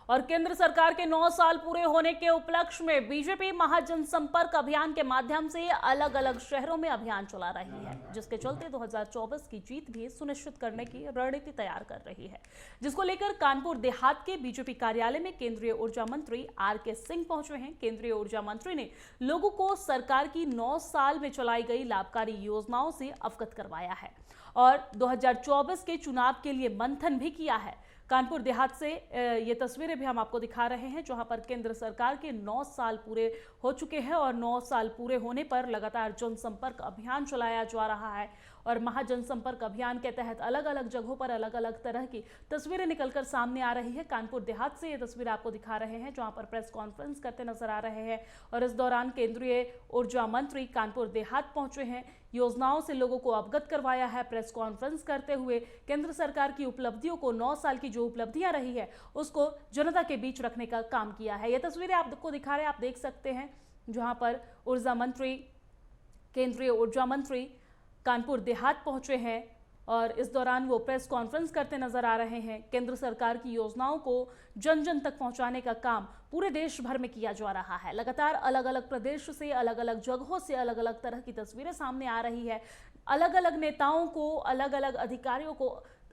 और केंद्र सरकार के 9 साल पूरे होने के उपलक्ष्य में बीजेपी महाजनसंपर्क अभियान के माध्यम से अलग अलग शहरों में अभियान चला रही है, जिसके चलते 2024 की जीत भी सुनिश्चित करने की रणनीति तैयार कर रही है, जिसको लेकर कानपुर देहात के बीजेपी कार्यालय में केंद्रीय ऊर्जा मंत्री आर.के. सिंह पहुंचे हैं। केंद्रीय ऊर्जा मंत्री ने लोगों को सरकार की 9 साल में चलाई गई लाभकारी योजनाओं से अवगत करवाया है और 2024 के चुनाव के लिए मंथन भी किया है। कानपुर देहात से ये तस्वीरें भी हम आपको दिखा रहे हैं, जहां पर केंद्र सरकार के 9 साल पूरे हो चुके हैं और 9 साल पूरे होने पर लगातार जनसंपर्क अभियान चलाया जा रहा है और महाजनसंपर्क अभियान के तहत अलग अलग जगहों पर अलग अलग तरह की तस्वीरें निकलकर सामने आ रही है। कानपुर देहात से ये तस्वीर आपको दिखा रहे हैं, जहां पर प्रेस कॉन्फ्रेंस करते नजर आ रहे हैं और इस दौरान केंद्रीय ऊर्जा मंत्री कानपुर देहात पहुंचे हैं, योजनाओं से लोगों को अवगत करवाया है। प्रेस कॉन्फ्रेंस करते हुए केंद्र सरकार की उपलब्धियों को, 9 साल की जो उपलब्धियां रही है उसको जनता के बीच रखने का काम किया है। ये तस्वीरें आपको दिखा रहे हैं, आप देख सकते हैं, जहां पर ऊर्जा मंत्री, केंद्रीय ऊर्जा मंत्री कानपुर देहात पहुंचे हैं और इस दौरान वो प्रेस कॉन्फ्रेंस करते नजर आ रहे हैं। केंद्र सरकार की योजनाओं को जन जन तक पहुंचाने का काम पूरे देश भर में किया जा रहा है। लगातार अलग अलग प्रदेश से, अलग अलग जगहों से अलग अलग तरह की तस्वीरें सामने आ रही है। अलग अलग नेताओं को, अलग अलग अधिकारियों को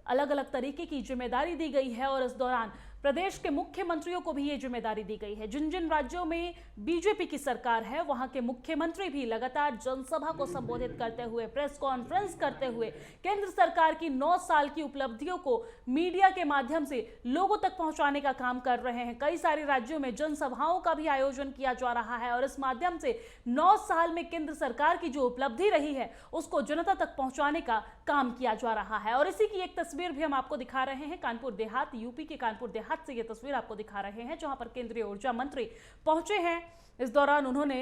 अलग अलग तरीके की जिम्मेदारी दी गई है और इस दौरान प्रदेश के मुख्यमंत्रियों को भी ये जिम्मेदारी दी गई है। जिन जिन राज्यों में बीजेपी की सरकार है, वहां के मुख्यमंत्री भी लगातार जनसभा को संबोधित करते हुए, प्रेस कॉन्फ्रेंस करते हुए केंद्र सरकार की 9 साल की उपलब्धियों को मीडिया के माध्यम से लोगों तक पहुंचाने का काम कर रहे हैं। कई सारे राज्यों में जनसभाओं का भी आयोजन किया जा रहा है और इस माध्यम से 9 साल में केंद्र सरकार की जो उपलब्धि रही है उसको जनता तक पहुंचाने का काम किया जा रहा है। और इसी की एक तस्वीर भी हम आपको दिखा रहे हैं। कानपुर देहात, यूपी के कानपुर देहात से ये तस्वीर आपको दिखा रहे हैं, जहां पर केंद्रीय ऊर्जा मंत्री पहुंचे हैं। इस दौरान उन्होंने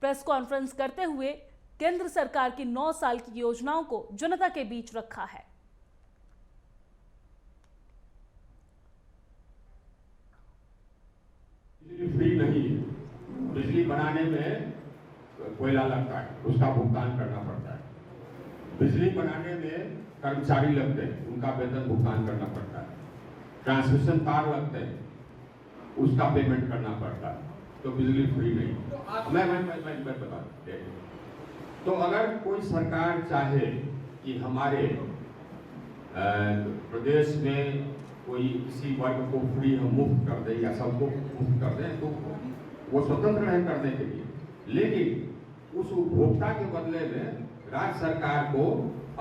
प्रेस कॉन्फ्रेंस करते हुए केंद्र सरकार की 9 साल की योजनाओं को जनता के बीच रखा है। फ्री नहीं है, बिजली बनाने में कोयला लगता है, उसका भुगतान करना पड़ता है। बिजली बनाने में कर्मचारी लगते हैं, उनका वेतन भुगतान करना पड़ता है। ट्रांसमिशन तार लगते हैं, उसका पेमेंट करना पड़ता है। तो बिजली फ्री नहीं। मैं बता दें, तो अगर कोई सरकार चाहे कि हमारे प्रदेश में कोई किसी वर्ग को फ्री हम मुफ्त कर दें या सबको मुफ्त कर दें, तो वो स्वतंत्र है करने के लिए, लेकिन उस उपभोक्ता के बदले में राज्य सरकार को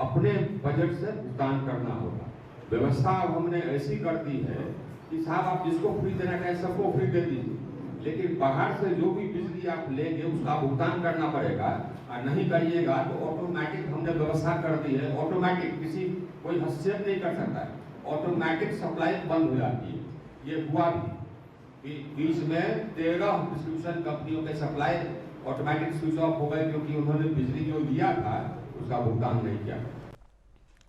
अपने बजट से भुगतान करना होगा। व्यवस्था अब हमने ऐसी कर दी है कि साहब आप जिसको फ्री देना चाहे सबको फ्री दे दीजिए, लेकिन बाहर से जो भी बिजली आप लेंगे उसका भुगतान करना पड़ेगा और नहीं करिएगा तो ऑटोमेटिक हमने व्यवस्था कर दी है। ऑटोमेटिक किसी कोई हस्तक्षेप नहीं कर सकता है, ऑटोमेटिक सप्लाई बंद हो जाती है। ये हुआ भी बीच में 13 डिस्ट्रीब्यूशन कंपनियों के सप्लाई ऑटोमेटिक स्विच ऑफ हो गए, क्योंकि उन्होंने बिजली जो लिया था उसका भुगतान नहीं किया।